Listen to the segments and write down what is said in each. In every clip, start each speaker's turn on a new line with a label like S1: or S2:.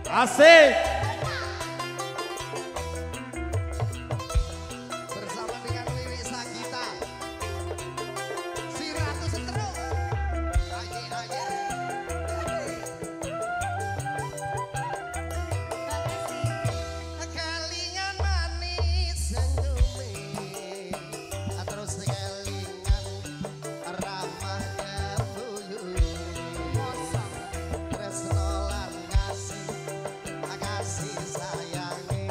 S1: Asik.
S2: Bersama dengan Wiwi Sagita, si Ratu Setruk. Aye, aye. Kelingan manis senyume, terus kelingan ramahnya bulu. Tresno lan kasih sayangi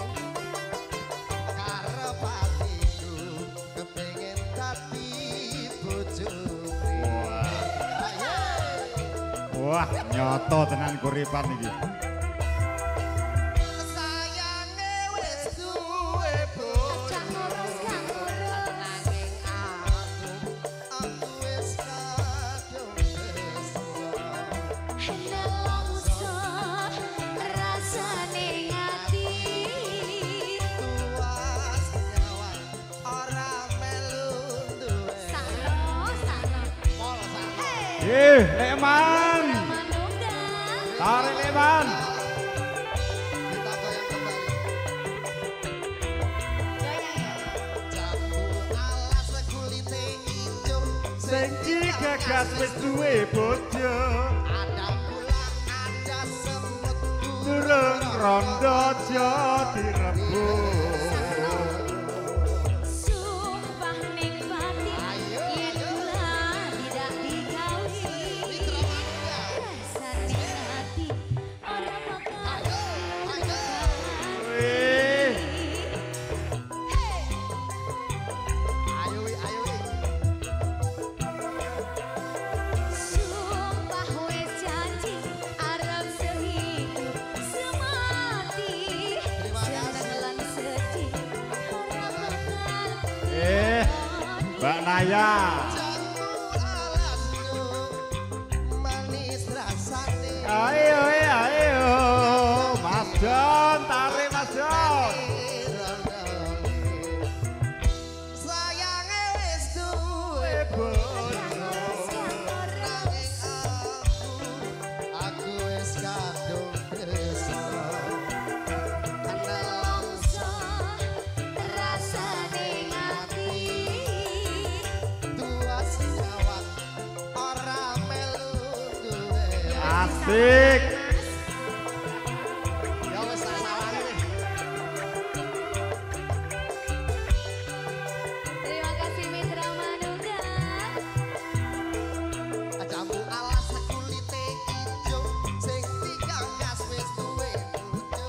S2: karep atiku kepengin dadi bojone.
S1: Wah, nyoto tenan kuripan iki.
S2: Sayange wis duwe bojo nanging aku wis kadung
S3: Nelongso rasane ati
S2: tuas nyawa ora melu duwe.
S3: Sano
S2: Pol sama.
S1: Leman.
S3: manunggal
S1: Tarik Leman.
S2: Kita goyang kembali.
S3: goyang ya
S2: Jambu alas kulite ijo
S1: Sing gagas wis duwe bojo.
S2: ada pulang ada semut
S1: Durung rondo aja direbut.
S3: sumpah ning batin
S2: Ayo,
S3: yen
S2: ayo.
S3: kula tidak digawi rasane ati ora bakal
S1: Wih.
S2: ayo ayo
S3: Sumpah wis janji arep sehidup semati.
S2: Terima kasih.
S3: Seneng lan sedih ora bakal
S1: Mbak Naya.
S2: jambu alasku manis rasane
S1: Ayo, ayo. Mas Don, tarik Mas Don.
S2: sayange wis duwe bojo nanging aku wis kadung tresno
S3: Nelongso rasane ati.
S2: tuas nyawa ora melu duwe.
S1: Asik.
S2: Ya wis tak sawani wis.
S3: Terima kasih Mitra Manunggal.
S2: Jambu alas kulite ijo sing digagas wis duwe bojo.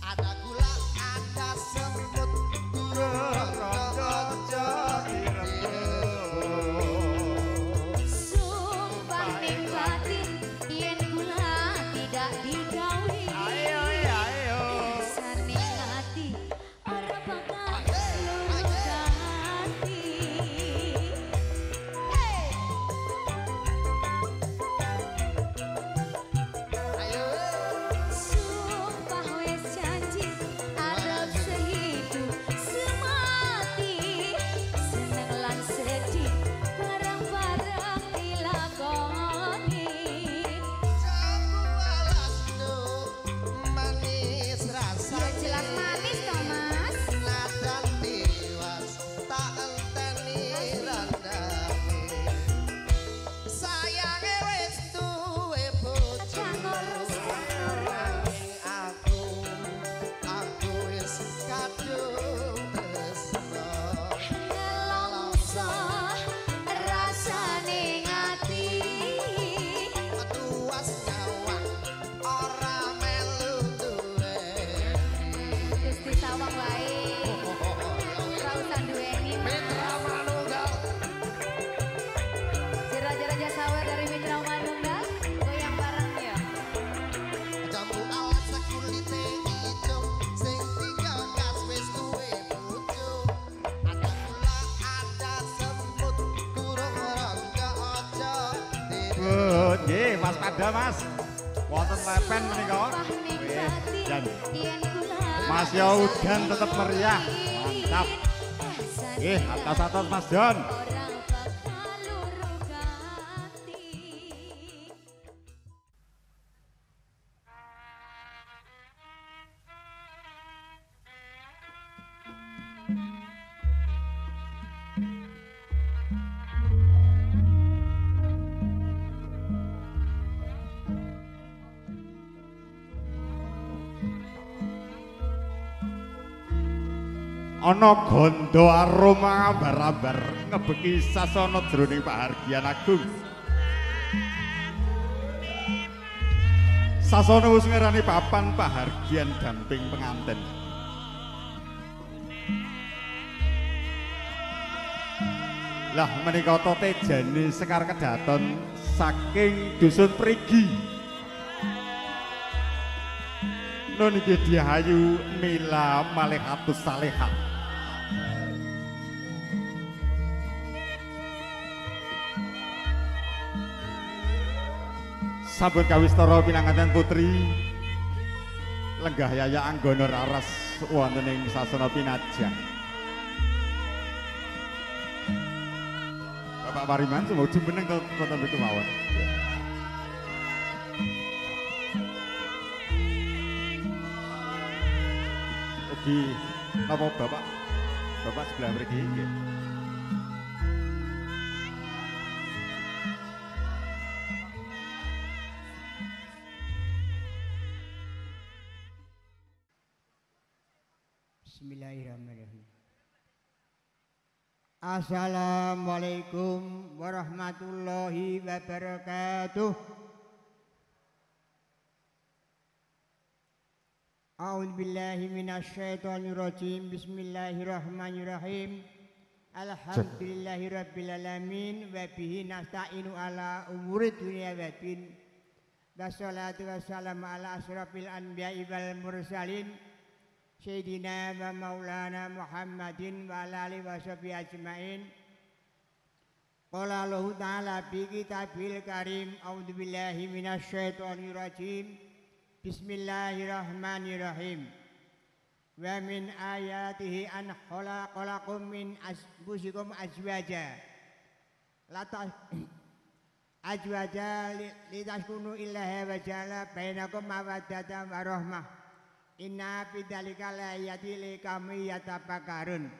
S2: Ada gula, ada semut,
S1: Durung rondo aja direbut.
S3: Sumpah ning batin yen kula tidak digawi.
S1: Ayo, ayo.
S3: Rasane ati ora bakal luluh hati.
S2: ayo.
S3: Sumpah wis janji arep sehidup semati. Seneng lan sedih bareng-bareng dilakoni.
S2: Jambu alasku manis
S3: Ya
S2: rasane.
S3: jelas manis toh Mas.
S2: Nadan tiwas tak enteni randane. Sayange wis duwe bojo.
S3: Jangan
S2: Nanging aku wis kadung tresno.
S3: Nelongso rasane ati.
S2: Tuas nyawa ora melu duwe.
S3: Gusti sawang wae. Ora usah duweni.
S2: Mitra Manunggal.
S3: Raja-raja sawah dari Mitra Manunggal, goyang bareng ya.
S2: Jambu alas kulite ijo sing digagas wis duwe bojo. Ada gula, ada semut, durung rondo aja
S1: Good. Nggih, Mas Pada Mas. Wonten lepen menika. Wih, dan Mas Yaudan tetap meriah. Mantap. Nggih, atas-atas Mas Don. ana ganda aroma ambar-ambar ngebeki sasana jroning pahargyan agung. Sasana wis ngerani papan pahargyan damping penganten. Lah menika tejane Sekar kedaton saking dusun Prigi. Nun iki Dihayu Mila Malehatus Salehah. Sampun kawistara pinanganten putri lenggah yaya anggana raras wonten ing sasana pinajang. Bapak Pariman sumuju meneng wonten mriku mawon. Ugi napa Bapak? Bapak sebelah mriki nggih.
S4: Bismillahirrahmanirrahim. Assalamualaikum warahmatullahi wabarakatuh. A'udzubillahi minasyaitonirrajim. Bismillahirrahmanirrahim. Alhamdulillahirabbil alamin wa bihi nasta'inu ala umuri dunya waddin. Wassalatu wassalamu ala asyrafil anbiya'i wal mursalin. Sayyidina wa maulana Muhammadin wa ala alihi wa sahbihi ajmain. Qala Allah ta'ala fi kitabil karim. A'udzubillahi minasyaitonir rajim. Bismillahirrahmanirrahim. Wa min ayatihi an khalaqalakum min anfusikum azwaja. Azwaja litaskunu ilaha wa ja'ala bainakum mawaddatan wa rahmah. Inna bidzalika laayati liqaumin yatafakkarun.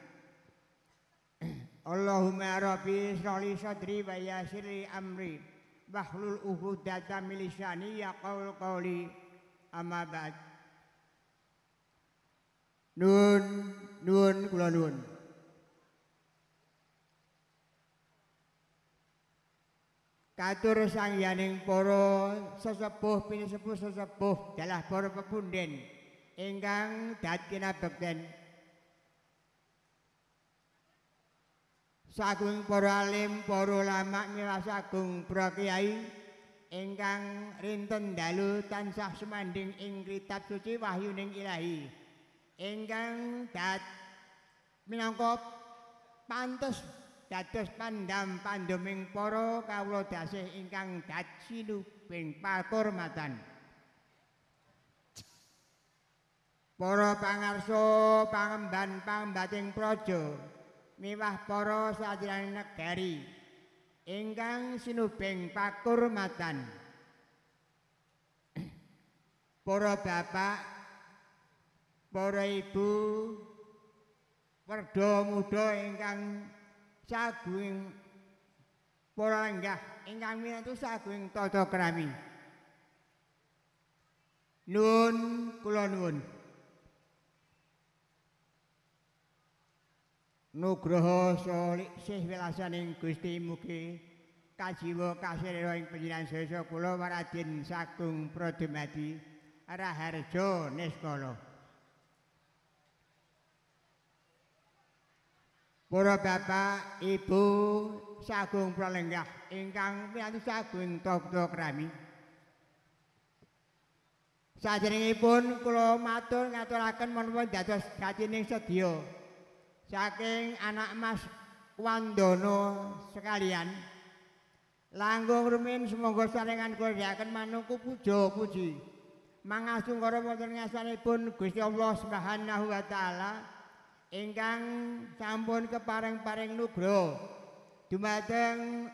S4: Allahumma rabbi shrahli sadri wa yassir li amri wahlul 'uqdatam min lisani yaqul qawli amma ba'd. Nuwun kula nuwun. Katur sangyaning para sesepuh pinisepuh sesepuh dalah para pepunden ingkang dhat kinabekten sagung para alim, para ulama miwah sagung para kiai ingkang rinten dalu tansah sumanding ing kitab suci wahyuning Ilahi ingkang dhat minangka pantes dados pandam pandeming para kawula dasih ingkang dhat sinubing pakurmatan. Para pangarsa pangemban pangembating praja miwah para sadherekaning negari ingkang sinubing pakurmatan. Para bapak, para ibu, werda muda ingkang saguing para lenggah ingkang minangka saguing tata krami. Nuwun kula nuwun. Nugraha sih welasaning Gusti mugi kajiwa kasirira ing panjenengan sedaya kula Waradin Sagung Pradumadi Raharja Niskala. Para bapak, ibu sagung pralenggah ingkang piyantu sagung tata krami. Saderengipun kula matur ngaturaken menapa dados gatining sedya saking anak Mas Wandono sekalian. Langkung rumiyin sumangga sarengan kula dherekaken manungku puja puji. Mangasungkara wonten ngasanipun Gusti Allah Subhanahu wa taala ingkang sampun kepareng-pareng nugraha dumateng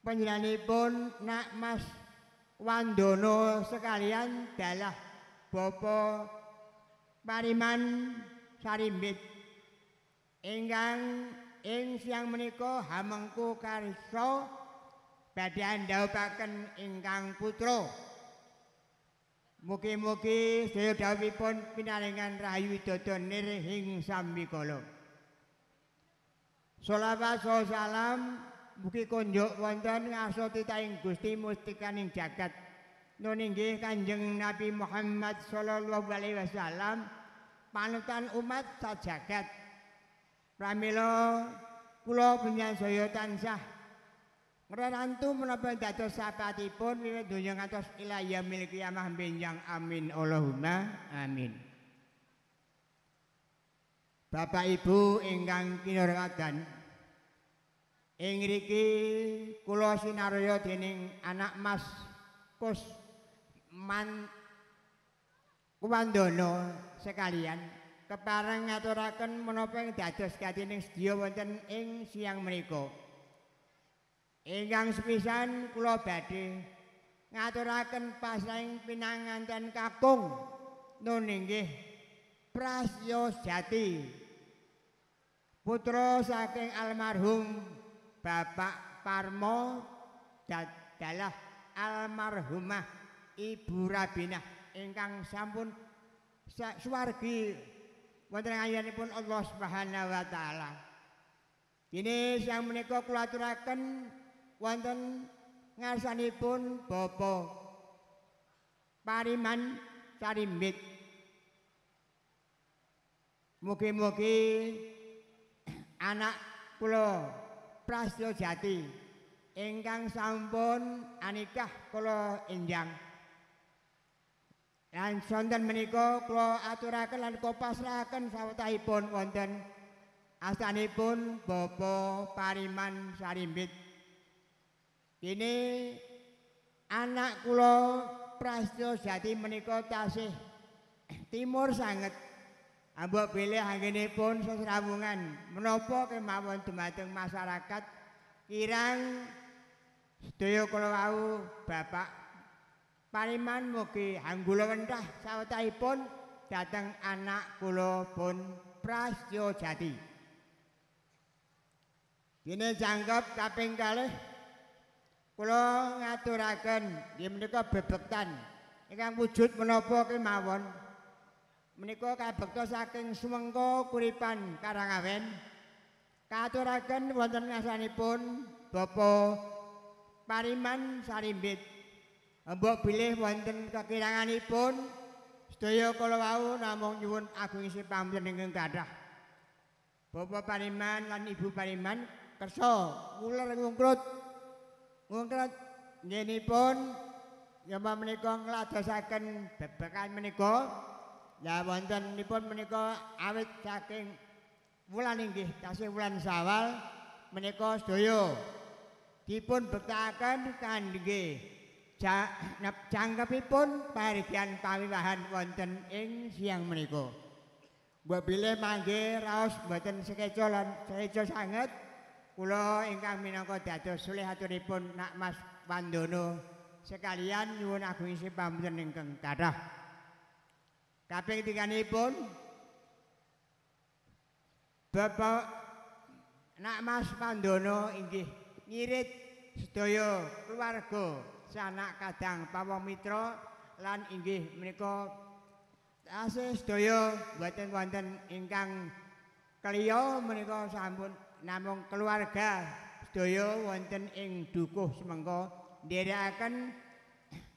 S4: panjenenganipun Nak Mas Wandono sekalian dalah Bapak Pariman Sarimbit ingkang ing siang menika hamengku karsa badhe andhaupaken ingkang putra Mugi-mugi sedaya dawuhipun pinaringan rahayu widodon nirhing sambikala. Sholawat salam mugi kunjuk wonten ngarsa titahing Gusti mustikaning jagat. Nun inggih Kanjeng Nabi Muhammad sallallahu alaihi wasallam panutan umat sajagat. Pramila kula panjenengan tansah ngrerantu menapa dados sapatipun wiwit donya ngantos ila yaumil qiyamah benjang amin Allahumma amin. Bapak Ibu ingkang kinurmatan, ing mriki kula sinarya dening anak Mas Kumandono sekalian kepareng ngaturaken menapa ing dados katining sedya wonten ing siang menika. Ingkang sepisan kula badhe ngaturaken pasrahing pinanganten kakung nun inggih Prasyo Jati, putra saking almarhum Bapak Parmo dalah almarhumah Ibu Rabinah ingkang sampun swargi wonten ngayanipun Allah Subhanahu wa taala. Dene siang menika kula aturaken wonten ngarsanipun Bapak Pariman Sarimbit. Mugi-mugi anak kula Prasyo Jati ingkang sampun anikah kula enjang. Lan sonten menika kula aturaken lan kula pasrahaken sawetahipun wonten astanipun Bapak Pariman Sarimbit. Ini anak kula Prasyo Jati menika tasih timur sanget. Ambok bilih anggenipun sesrawungan menapa kemawon dumateng masyarakat kirang sedaya kula wau Bapak Pariman mugi anggula wentah sawetahipun dhateng anak kula pun Prasyo Jati. Dene jangkep kaping kalih kula ngaturaken nggih menika bebektan ingkang wujud menapa kemawon. Menika kabekta saking sumengko kuripan Karangawen katuraken wonten ngasanipun Bapak Pariman Sarimbit. Mbok bilih wonten kekiranganipun sedaya kala wau namung nyuwun agungipun pamunten ingkang kathah. Bapak Pariman lan Ibu Pariman kersa nguler ngungkrut nggihipun nyapa menika ngladosaken bebekan menika. Ya wontenipun menika awit saking wulan inggih tasih wulan Syawal menika sedaya dipun bektakaken kangge jangkepipun parigian pawiwahan wonten ing siang menika. Mbok bilih mangke raos mboten sekeca lan sekeca sanget kula ingkang minangka dados sulihaturipun Nak Mas Wandono sekalian nyuwun agungipun pamunten ingkang kathah. Kaping tiganipun Bapak Nak Mas Wandono inggih ngirit sedaya keluarga sanak kadang pawamitra lan inggih menika tasih sedaya boten wonten ingkang kliya menika sampun namung keluarga sedaya wonten ing dukuh semengko nderekaken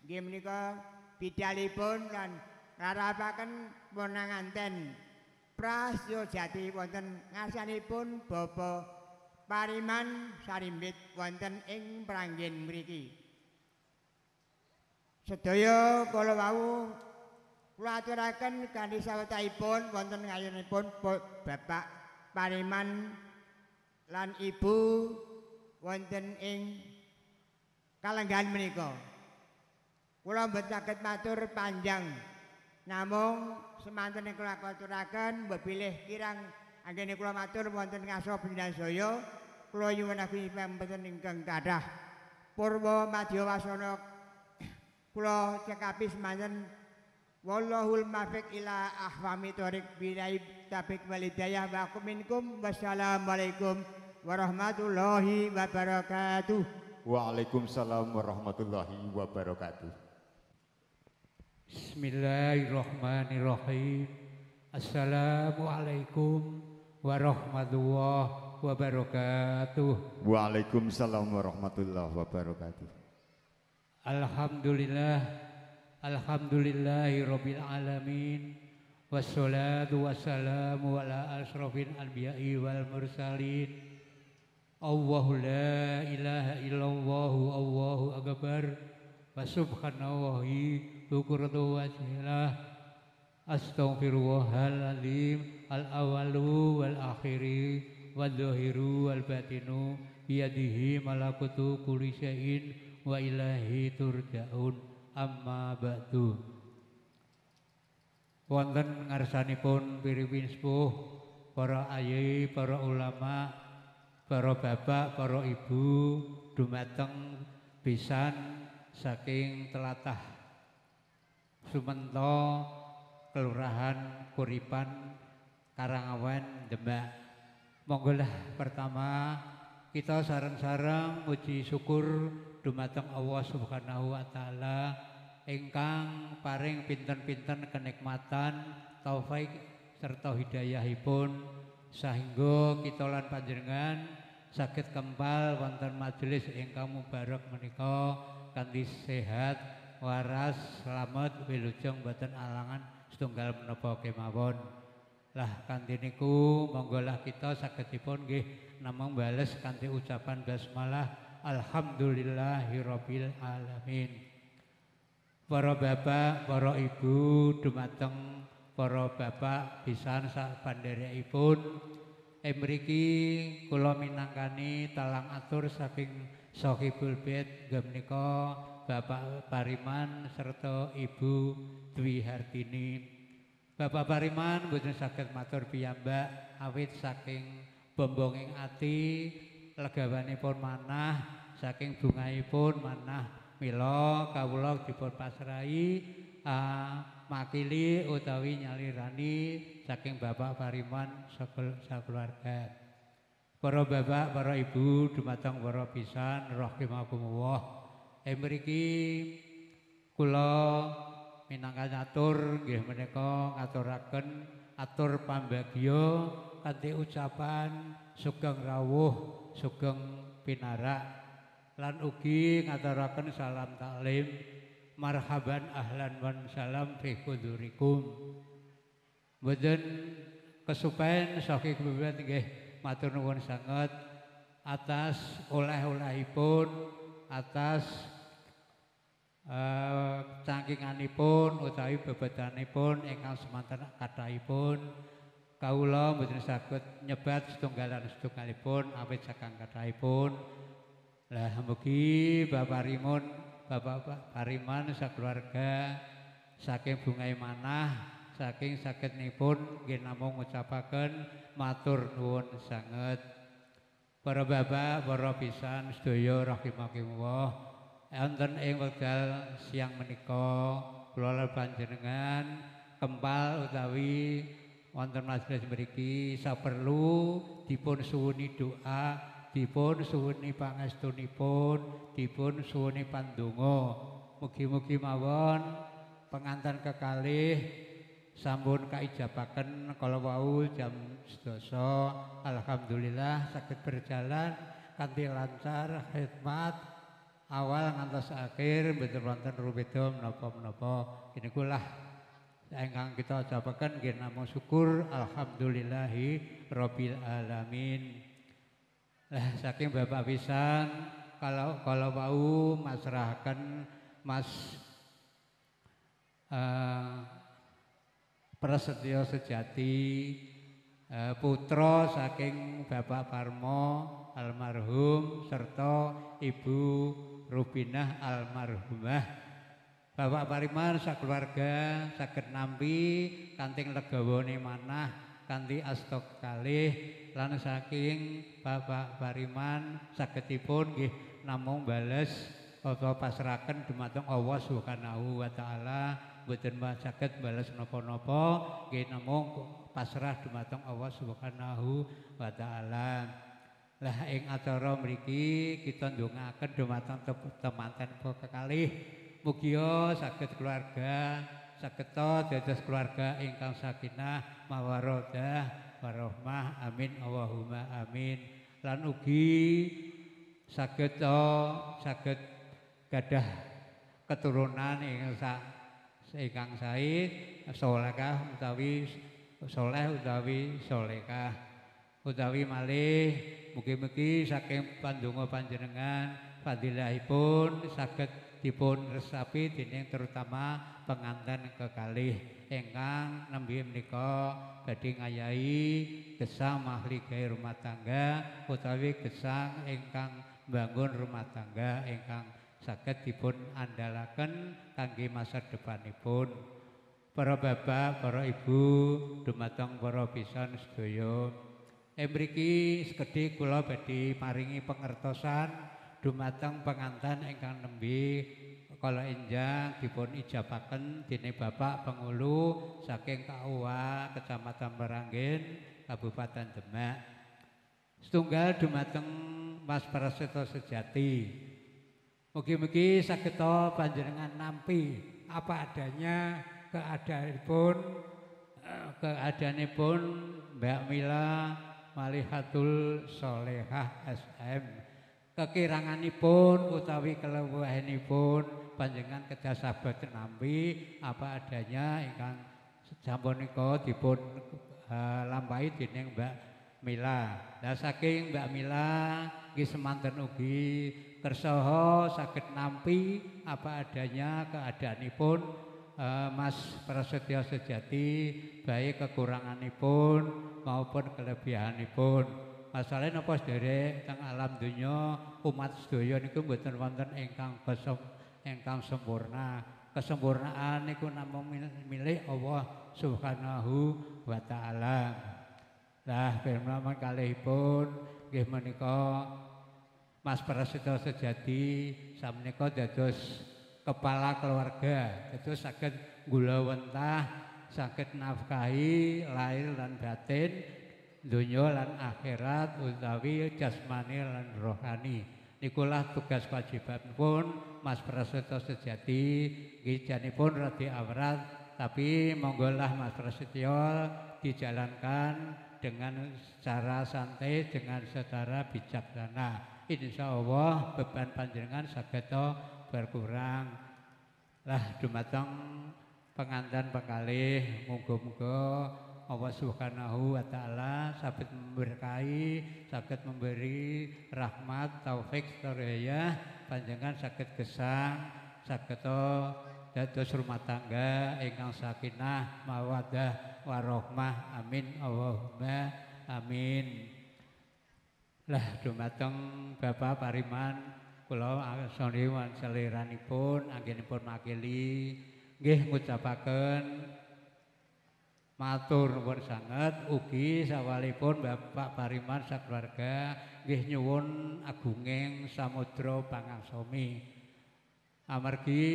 S4: nggih menika bidalipun lan ngarapaken ponanganten Prasyo Jati wonten ngarsanipun Bapak Pariman Sarimbit wonten ing pranggen mriki. Sedaya kala wau kula aturaken kanthi sawetahipun wonten ngayunipun Bapak Pariman lan Ibu wonten ing kalenggahan menika. Kula mboten saged matur panjang. Namung semanten kula aturaken bebilih kirang anggene kula matur wonten ngaso panjenengan kula nyuwun agungipun pamunten ingkang kathah. Purwa madya wasana kula cekapi semanten wallahul muwaffiq ila ahwami thoriq bilaib tabiq walidayah wa minkum wassalamualaikum warahmatullahi wabarakatuh.
S1: Waalaikumsalam warahmatullahi wabarakatuh.
S5: Bismillahirrahmanirrahim. Assalamualaikum warahmatullahi wabarakatuh.
S1: Waalaikumsalam warahmatullahi wabarakatuh.
S5: Alhamdulillah, alhamdulillahirabbil alamin. Wassalatu wassalamu ala asrofil anbiya'i wal mursalin. Allahu la ilaha illallahu Allahu akbar. Wa subhanallahi bukuratu wasilah. Astaghfirullahaladzim al-awalu wal-akhiri wal-zahiru wal-batinu biyadihi malakutu kulli syai'in wa ilahi turja'un amma ba'du. Wonten ngarsanipun piripin sepuh, para ayi, para ulama, para bapak, para ibu dumateng pisan saking telatah Sumento, Kelurahan Kuripan, Karangawan, Demak. Monggolah pertama kita sareng-sareng muji syukur dumateng Allah Subhanahu wa taala ingkang paring pinten-pinten kenikmatan, taufik serta hidayahipun sahingga kita lan panjenengan saged kempal wonten majelis ingkang mubarak menika kanthi sehat, waras, selamat, wilujeng boten alangan setunggal menapa kemawon. Lah kanthi niku monggolah kita sagedipun nggih namung bales kanthi ucapan basmalah alhamdulillahirabbil alamin. Para bapak, para ibu dumateng para bapak pisan sak pandherekipun mriki kula minangkani talang atur saking Sohibul Bait menika Bapak Pariman serta Ibu Dwi Hartini. Bapak Pariman mboten saged matur piyambak awit saking bombonging ati legawanipun manah saking bungahipun manah mila kawula dipun pasrahi makili utawi nyalirani saking Bapak Pariman sakeluarga. Para bapak, para ibu dumateng para pisan rahimakumullah. Mriki kula minangka nyatur nggih menika ngaturaken atur pambagya kanthi ucapan sugeng rawuh, sugeng pinarak lan ugi ngaturaken salam taklim marhaban ahlan wan salam fi hudurikum. Mboten kesupen saking bebet nggih matur nuwun sanget atas oleh-olehipun, atas cangkinganipun utawi bebetanipun ingkang semanten kathahipun. Kawula mboten saged nyebat setunggalipun awit saking kathahipun. Lah mugi Bapak Pariman sakeluarga saking bungahé manah saking sagednipun nggih namung ngucapaken matur nuwun sanget. Para bapak, para pisan sedaya rahimakumullah. Wonten ing wekdal siang menika kula panjenengan kempal utawi wonten majelis mriki saperlu dipun suwuni doa, dipun suwuni pangestunipun, dipun suwuni pandonga. Mugi-mugi mawon penganten kekalih sampun kaijabaken kala wau jam 12. Alhamdulillah saged berjalan kanthi lancar khidmat awal ngantos akhir mboten wonten rubeda menapa-menapa. Inikulah ingkang kita ucapaken nggih namung syukur alhamdulillahi rabbil alamin. Lah saking Bapak pisan kalau wau masrahaken Mas Prasetyo Sejati putra saking Bapak Parmo almarhum serta Ibu Rubinah almarhumah. Bapak Pariman sakeluarga saged nampi kanthi legawane manah kanthi asta kalih lan saking Bapak Pariman sagedipun nggih namung bales apa pasrahaken dumateng Allah Subhanahu wa taala. Mboten saged bales napa-napa nggih namung pasrah dumateng Allah Subhanahu wa taala. Lah ing acara mriki kita ndongaaken dumateng temanten kekalih mugia saged keluarga sageta dados keluarga ingkang sakinah mawaddah warahmah amin Allahumma amin. Lan ugi saged gadah keturunan ingkang sae solehah utawi soleh utawi solehah utawi malih mugi-mugi saking pandonga panjenengan fadilahipun saged dipun resapi dening terutama pengantin kekalih ingkang nembe menika badhe ngayahi gesang mahligai rumah tangga utawi gesang ingkang bangun rumah tangga ingkang saged dipun andhalaken kangge masa depanipun. Para bapak, para ibu, dumateng para pisan sedaya. Mriki sekedhik kula badhe maringi pangertosan dumateng pengantin ingkang nembe kala enjang dipun ijabaken dening Bapak Pengulu saking KUA Kecamatan Meranggen, Kabupaten Demak. Setunggal dumateng Mas Prasetyo Sejati. Mugi-mugi sageta panjenengan nampi apa adanya keadaanipun Mbak Mila Malihatul Solehah SM. Kekiranganipun utawi kelewuhanipun panjenengan kedah saged nampi apa adanya ingkang sapunika dipun lampahi dening Mbak Mila. Lah saking Mbak Mila nggih semanten ugi kersaha saged nampi apa adanya keadaanipun Mas Prasetyo Sejati baik kekuranganipun maupun kelebihanipun. Masalah napa sederek teng alam donya umat sedaya niku mboten wonten ingkang sempurna. Kesempurnaan niku namung milik Allah Subhanahu wa taala. Lah firman kalihipun nggih menika Mas Prasetyo Sejati sameneika dados kepala keluarga, dados saged nggulawentah, saged nafkahi lahir lan batin, donya lan akhirat utawi jasmani lan rohani. Nikulah tugas kewajibanipun Mas Prasetyo Sejati. Nggih janipun radi awrat, tapi monggolah Mas Prasetyo dijalankan dengan secara santai, dengan secara bijaksana. Insya Allah beban panjenengan sageta berkurang. Lah dumateng pengantin pekalih muga-muga Allah Subhanahu wa taala saged memberkahi, saged memberi rahmat, taufik, hidayah panjenengan saged gesang, sageta dados rumah tangga ingkang sakinah mawaddah warahmah amin Allahumma amin. Lah dumateng Bapak Pariman kula asani wan seliranipun anggenipun makili nggih ngucapaken matur nuwun sanget ugi sawalipun Bapak Pariman sakeluarga nggih nyuwun agunging samudra pangangsami. Amargi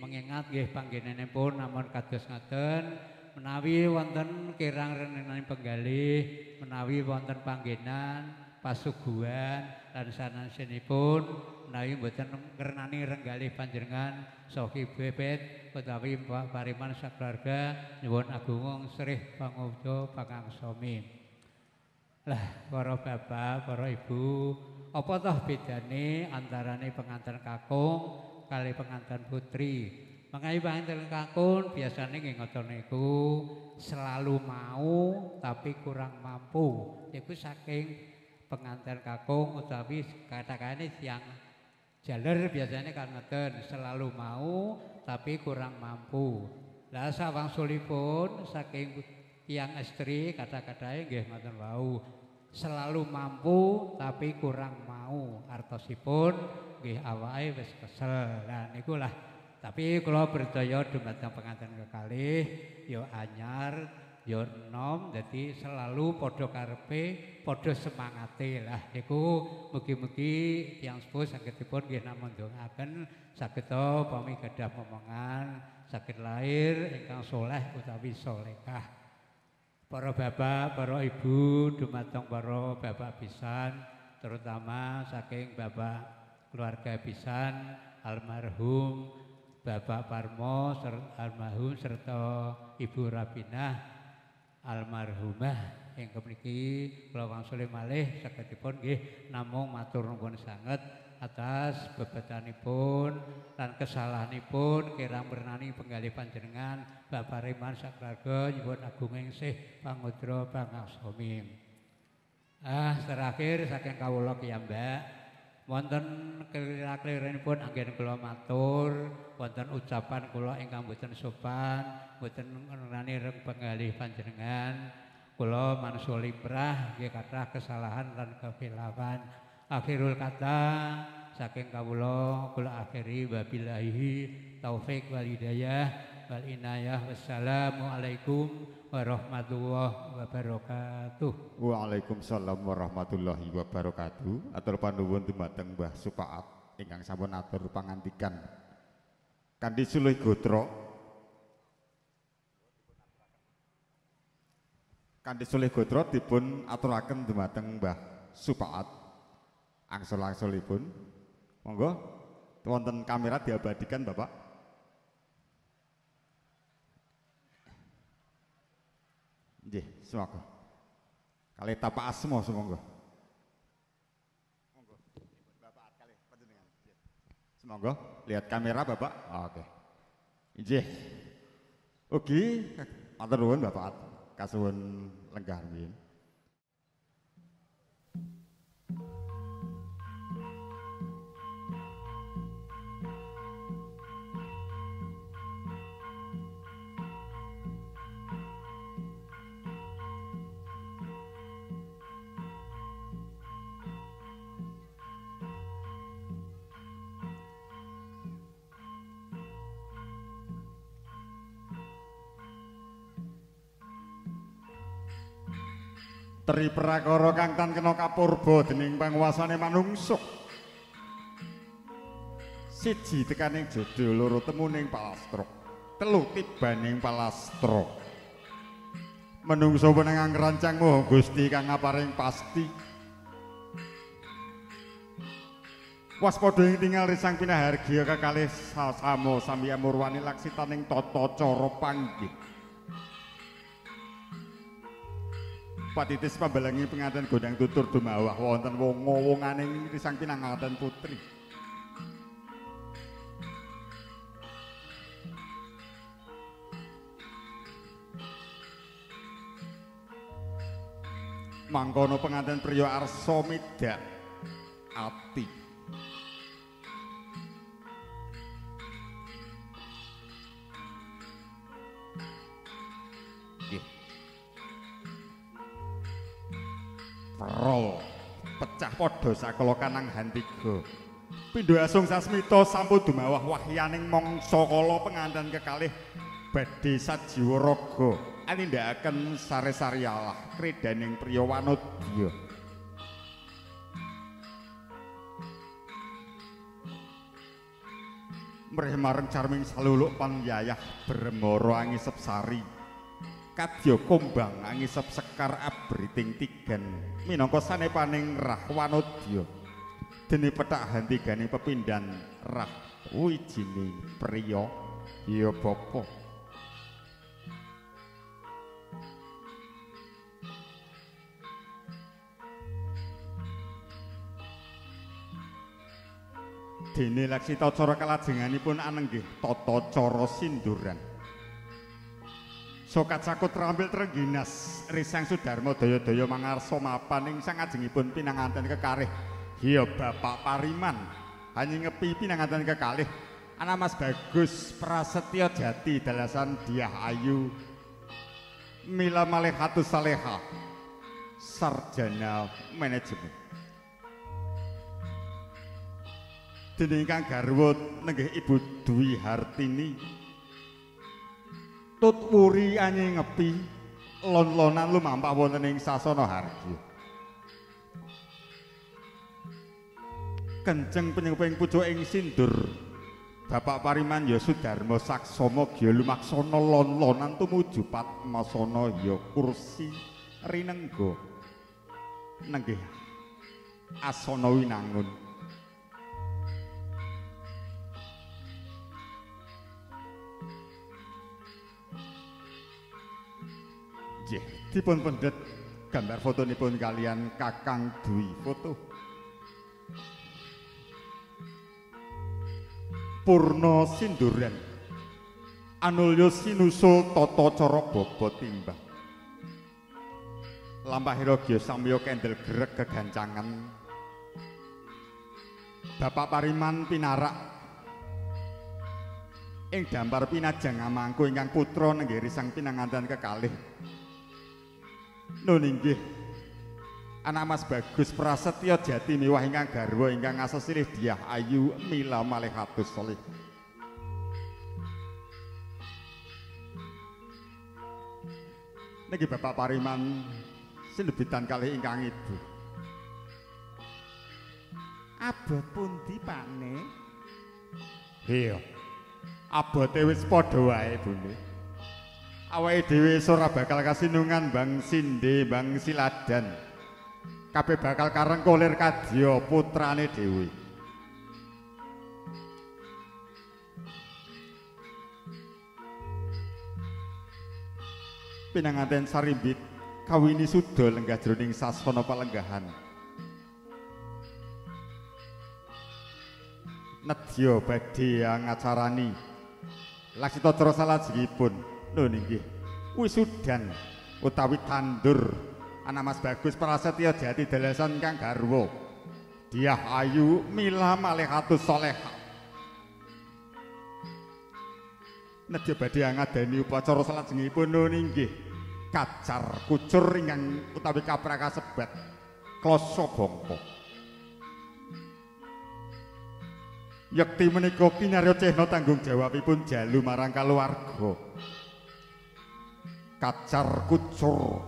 S5: mengingat nggih panggenenipun namun kados ngaten menawi wonten kirang renengan penggalih menawi wonten panggenan pasuguhan lan sanesipun menawi mboten ngernani renggalih panjenengan sohi bebet utawi Pak Pariman sakeluarga nyuwun agung srih pangudha pangangsami. Lah para bapak, para ibu, apa toh bedane antarane pengantin kakung kali pengantin putri? Mengenai pengantin kakung biasanya nggih ngoten niku selalu mau tapi kurang mampu. Iku saking pengantin kakung utawi kata-katane siang jaler biasanya kan ngeten selalu mau tapi kurang mampu. Lah sawangsulipun saking tiang istri kata-katane nggih ngoten wau selalu mampu tapi kurang mau artosipun nggih awake wis kesel. Lah niku lah tapi kula percaya dumateng pengantin kekalih ya anyar ya enom dadi selalu padha karepe padha semangate lah niku mugi-mugi tiyang sepuh sagedipun nggih namung ndongaken sageta pami gadah momongan saged lahir ingkang soleh utawi solehah. Para bapak, para ibu dumateng para bapak pisan terutama saking bapak keluarga pisan almarhum Bapak Parmo almarhum serta Ibu Rabinah almarhumah ingkang mriki kula wangsuli malih sagedipun nggih namung matur nuwun sanget atas bebetanipun lan kesalahanipun kirang bernani penggalih panjenengan Bapak Riman sakeluarga nyuwun agunging sih pangudra pangaksami. Terakhir saking kawula piyambak wonten kelira-kelirinipun anggen kula matur wonten ucapan kula ingkang boten sopan boten ngenani reng penggalih panjenengan kula mansuli prah nggih kathah kesalahan lan kekhilafan. Akhirul kata saking kawula kula akhiri wabillahi taufik wal hidayah wal inayah wassalamualaikum warahmatullahi wabarakatuh.
S1: Waalaikumsalam warahmatullahi wabarakatuh. Atur panuwun dumateng Mbah Supaat ingkang sampun atur pangandikan kanthi sulih gotra. Kanthi sulih gotra dipun aturaken dumateng Mbah Supaat. Angsal-angsalipun, monggo wonten kamera diabadikan Bapak. Nggih, semoga. Kali tapak asma semoga. Monggo, Bapak kali panjenengan. Semoga lihat kamera Bapak. Oke. Nggih. Ugi matur nuwun Bapak. Kasuwun lenggah nggih. Tri prakara kang tan kena kapurba dening panguwasane manungsuk. Siji tekaning jodho, loro temuning palastra, telu tibaning palastra. Menungso wenang ngrancang moho Gusti kang ngaparing pasti. Waspada ing tinggal risang pinahargya kekalih sasamo sami amurwani laksitaning tata cara panggih. Patitis pambalangi penganten gondang tutur dumawah wonten wong-wonganing risang pinanganten putri. Mangkono penganten priya arsa midak ati. Rol pecah padha sakala kanang hantiga. Pindha asung sasmita sampun dumawah wahyaning mangsa kala penganten kekalih badhe sajiwa raga anindakaken sare-sare Allah kredaning priya wanodya. Mrih mareng carming saluluk panyayah bremara angisep sari. Kadya kombang angisep sekar abriting tigan minangka sanepaning rah wanodya dene petak hantigane pepindhan rah wijining priya ya bapa. Dene laksita cara kalajenganipun anenggih tata cara sinduran. Sokat sakut terampil terengginas risang Sudarma daya-daya mangarsa mapan ing sangajengipun pinanganten kekalih ya Bapak Pariman hanya ngepi pinanganten kekalih ana Mas Bagus Prasetya Jati dalasan Diah Ayu Mila Malehatus Saleha sarjana manajemen dene ingkang garwa nenggih Ibu Dwi Hartini Tut wuri anyi ngepi lon-lonan lumampah wonten ing sasana hargya. Kenjeng penyengping pucuk ing sindur Bapak Pariman ya Sudarma saksama ya lumaksana lon-lonan tumuju Padmasana ya kursi rinengga nenggih asana winangun. Jih, dipun pendet gambar fotonipun kalian Kakang Dwi Foto. Purna Sinduren Anulya sinusul tata cara baba timbang. Lampahira Gya samya kendel greg gegancangan. Bapak Pariman pinarak ing dampar pinajang amangku ingkang putra nenggiri sang pinanganten kekalih. Nun inggih anak Mas Bagus Prasetya Jati miwah ingkang garwa ingkang asesirih Diah Ayu Mila Malehatus Solih. Niki Bapak Pariman sinebitan kalih ingkang ibu.
S4: Abot pundi Pakne?
S1: Iya. Abote wis padha wae, Bune. Awake dhewe ora bakal kasinungan Bang Sinde, Bang Siladan. Kabeh bakal karengkolir kadya putrane dhewe. Pinanganten sarimbit kawini suda lenggah jroning sasana palenggahan. Nedya badhe ngacarani Laksita Cara salajengipun. Lho nggih, wisudan utawi tandur anak Mas Bagus Prasetya Jati dalasan kang garwa Diah Ayu Mila Malehatus Solehah. Nedya badhe ngadani upacara salajengipun nggih kacar kucur ingkang utawi kaprakasebat klasa bangka. Yekti menika kinarya cehna tanggung jawabipun jalu marang kaluwarga. Kacar kucur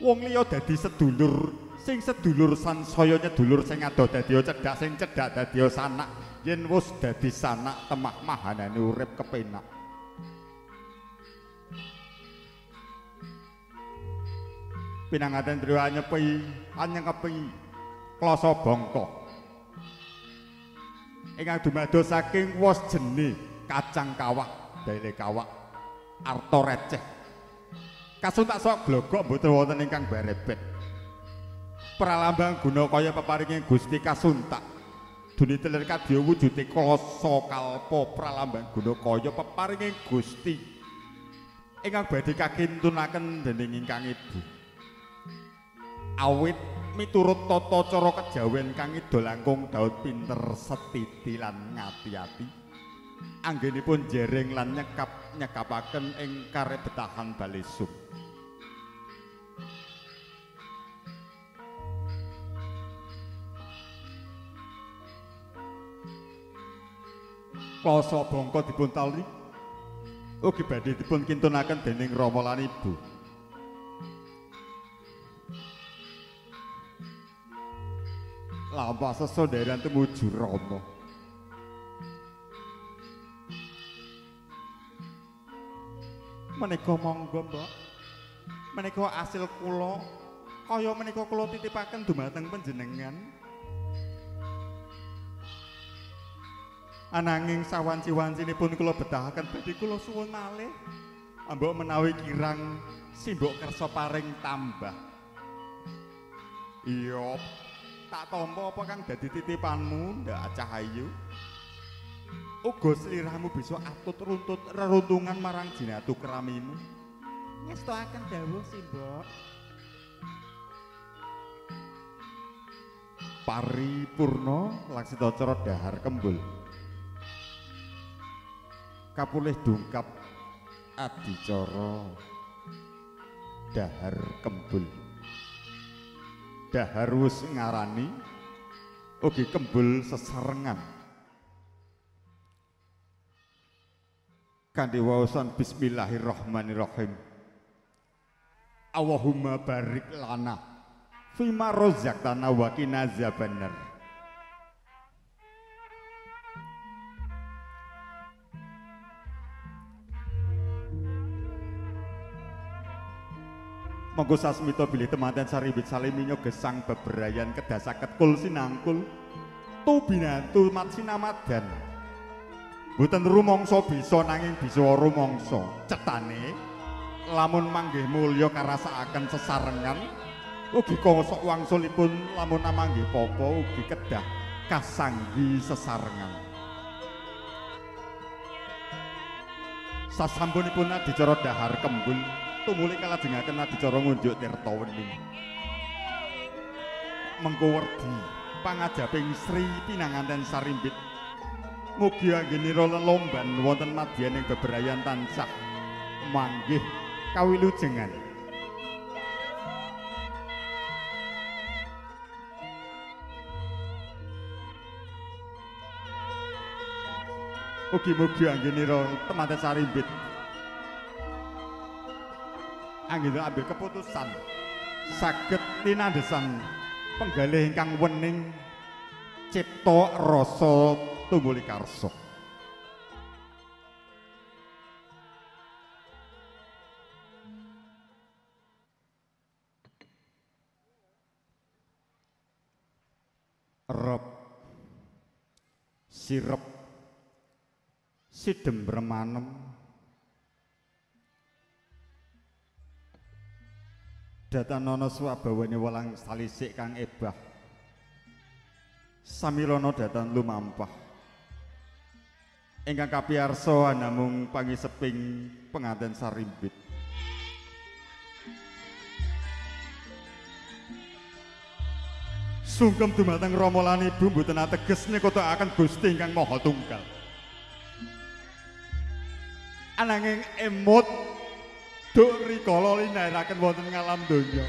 S1: wong liya dadi sedulur, sing sedulur sansaya nyedulur sing adoh dadi cedhak, sing cedhak dadi sanak. Yen wis dadi sanak temah mahanane urip kepenak. Pinanganten driya anyepi klasa bangka ingkang dumados saking wos jene kacang kawak, daele kawak, arta receh. Kasuntak sok glogok mboten wonten ingkang barebet. Pralambang guna kaya peparinging Gusti kasuntak. Duni teler kadya wujude klasa kalpa pralambang guna kaya peparinging Gusti ingkang badhe kakintunaken dening ingkang ibu. Awit miturut tata cara kejawen kang ida langkung daud pinter setiti lan ngati-ati anggenipun jereng lan nyekapaken ing karebetahan balisuk. Klasa bangka dipun tali ugi badhe dipun kintunaken dening Rama lan Ibu. Lampah sesondheran tumuju Rama. Menika monggo, Mbok. Menika asil kula, kaya menika kula titipaken dumateng panjenengan. Ananging sawanci-wancinipun kula betahaken badhe kula suwun malih. Mbok menawi kirang simbok kersa paring tambah. Iya. Tak tampa apa kang dadi titipanmu, Ndak Cahayu. Uga sliramu bisa atut runtut reruntungan marang jinatu keramimu.
S4: Ngestoaken dawuh Simbok.
S1: Paripurna Laksita Cara Dahar Kembul. Kapulih dungkap adicara Dahar Kembul. Dahar wis ngarani ugi kembul sesarengan. Kanthi waosan bismillahirrahmanirrahim. Allahumma barik lana fima rozaqtana wa qina azabannar. Monggo sasmita bilih temanten sarimbit saliminya gesang beberayan kedasaket kul sinangkul tu binantu mat sinamadan. Mboten rumangsa bisa nanging bisa rumangsa cetane lamun manggih mulya karasakaken sesarengan ugi kosok wangsulipun lamun amanggih papa ugi kedah kasanggi sesarengan. Sasampunipun adicara dahar kembul tumuli kalajengaken adicara ngunjuk tirta wening. Mengko werdi pangajaping Sri Pinanganten Sarimbit mugi anggenira lelomban wonten madyaning bebrayan tansah manggih kawilujengan. Mugi-mugi anggenira temanten Sarimbit anggenira ambil keputusan saged tinandesan penggalih ingkang wening cipta rasa tumuli karsa. Rep sirep sidem remanem datanana swabawane welang salisik kang ebah samirana datan lumampah ingkang kapiyarsa namung pangiseping penganten Sarimbit. Sungkem dumateng Rama lan Ibu mboten ateges nikotakaken Gusti ingkang Maha Tunggal. Ananging emut duk rikala linairaken wonten ngalam donya.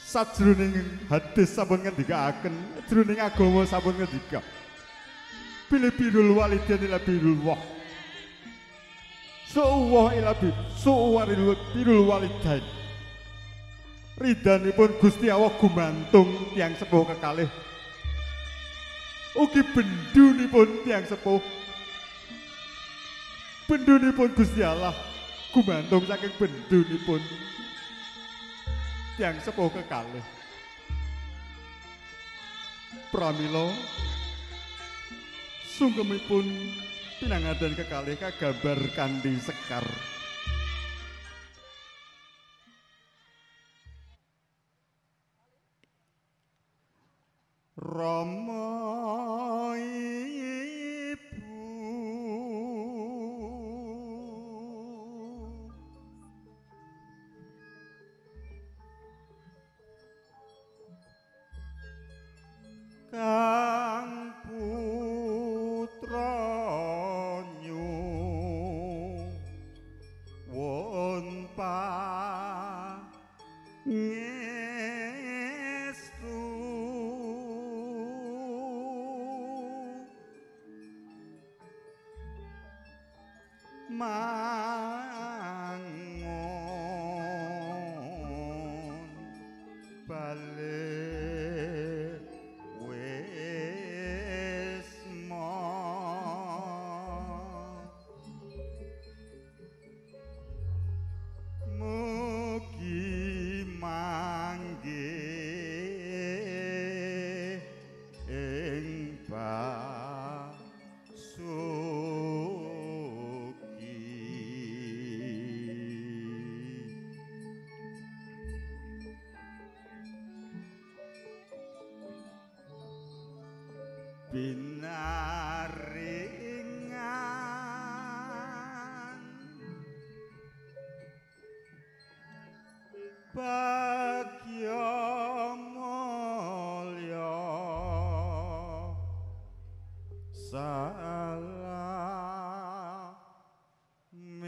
S1: Sajroning hadis sampun ngendikaaken, jroning agama sampun ngendika. Pilih birul walidain ila birul wah. Su'uwah ila birul walidain. Ridhanipun Gusti Allah gumantung tiyang sepuh kekalih. Ugi bendunipun tiyang sepuh. Bendunipun Gusti Allah gumantung saking bendunipun tiyang sepuh kekalih. Pramila sungkemipun pinanganten kekalih kagambar kanthi sekar. Rama Ibu kang putra nyuwun pangestu mangon balik wisma mugi manggih ing binaringan bagya mulya salah minyo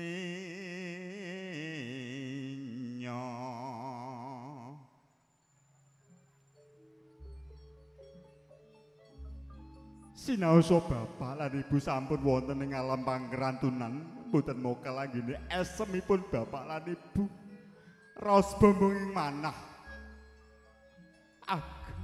S1: sinaosa bapak lan ibu sampun wonten ing alam pangrantunan mboten mokal anggene esemipun bapak lan ibu raos bombong ing manah ageng.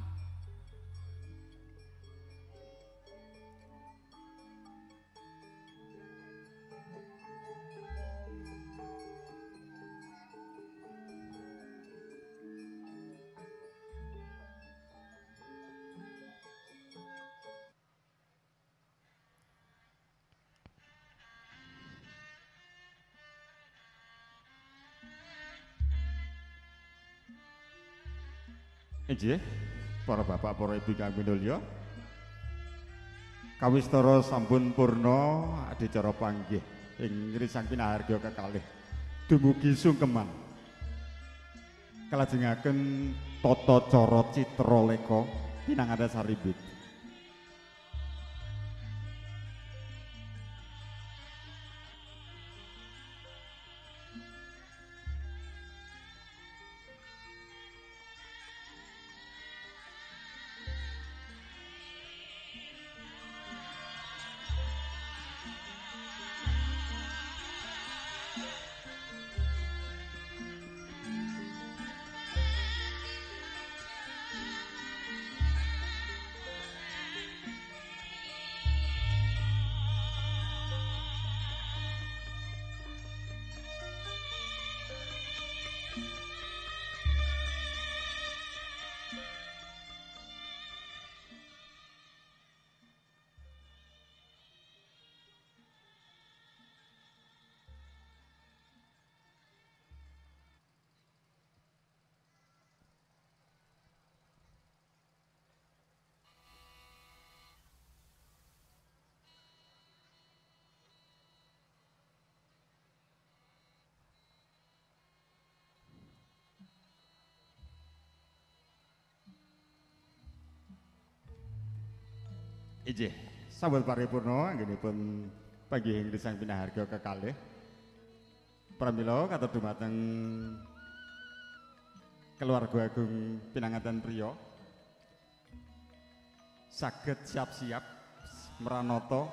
S1: Inggih, para bapak, para ibu kang minulya. Kawistara sampun purna adicara panggih ing Risang Pinahargya kekalih dumugi sungkeman. Kalajengaken tata cara citra leka pinanganten saribit. Inggih, sambut paripurna anggenipun panggih ing Risang Pinahargya kekalih. Pramila katur dumateng keluarga agung pinanganten priya. Saged siap-siap meranata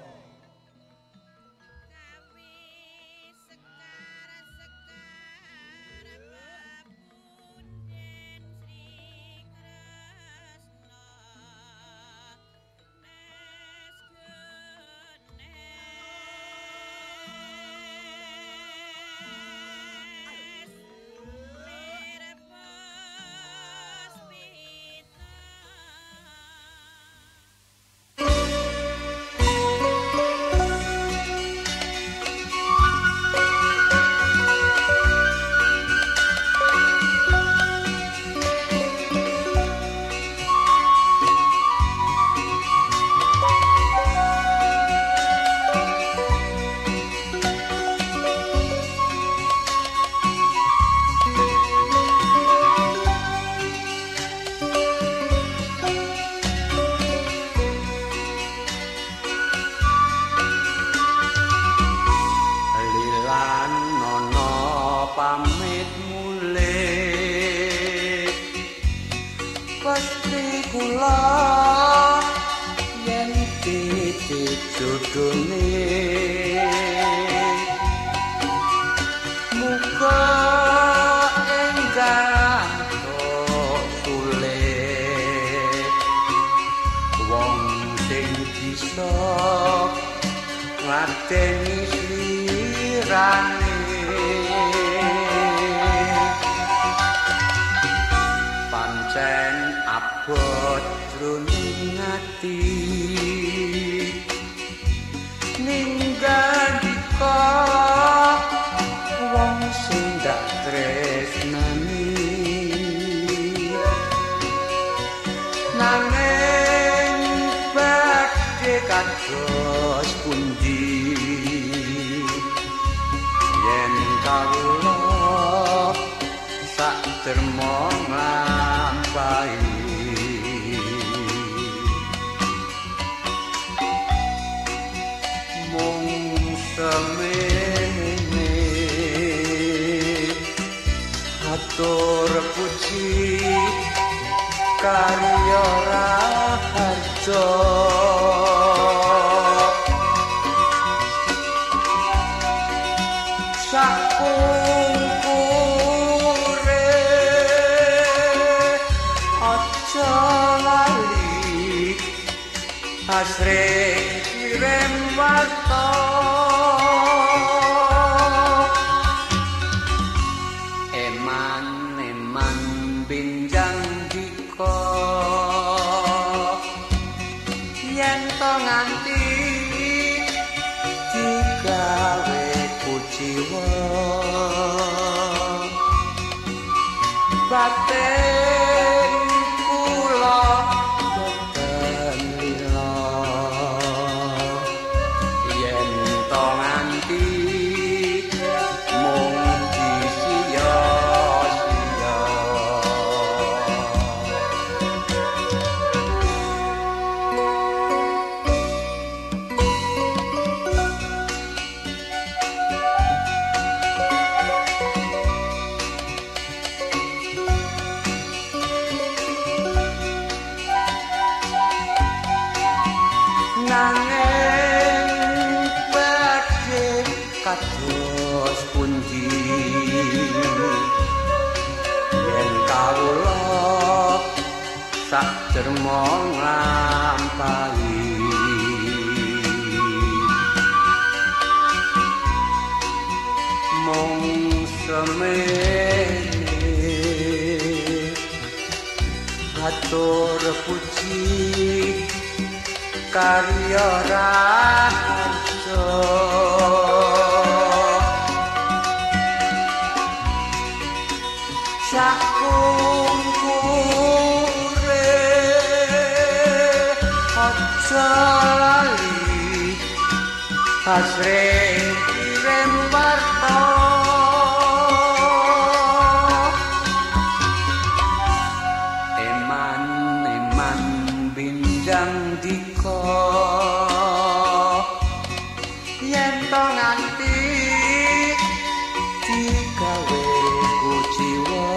S6: batin Nanging badhe kados pundi yen kawula sak derma nglampahi mung semene atur puji karya raharja sakungkure aja lali asring kirim warta eman binjang dika yen to nganti digawe kuciwa